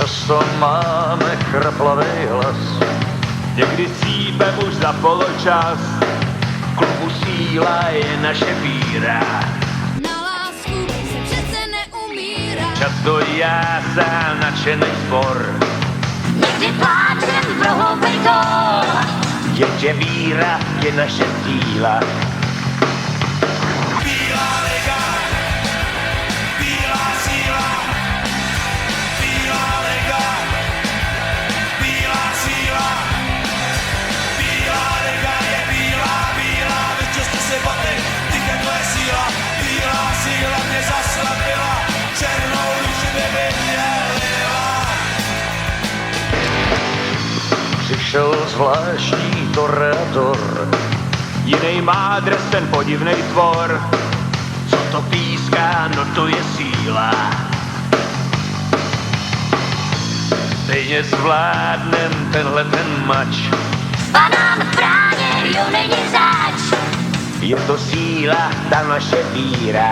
Často máme chraplavý hlas, Někdy cípem už za poločas. v klubu síla je naše víra. Na lásku se přece neumírá. Často jásá nadšenej spor, Někdy pláčem prohloubej kol. jenže víra je naše síla. Bílá liga, bílá síla, bílá liga, bílá síla, bílá liga je bílá, bílá, vyčiste si boty, týka tvoje síla, bílá síla mě zaslabila, černou duši by vymělila. Přišel zvláštní toreador, Jinej má dres, ten podivnej tvor. co to píská, no to je síla. Stejně zvládnem tenhle ten mač, Banán v bráně, jo není zač. je to síla, ta naše víra.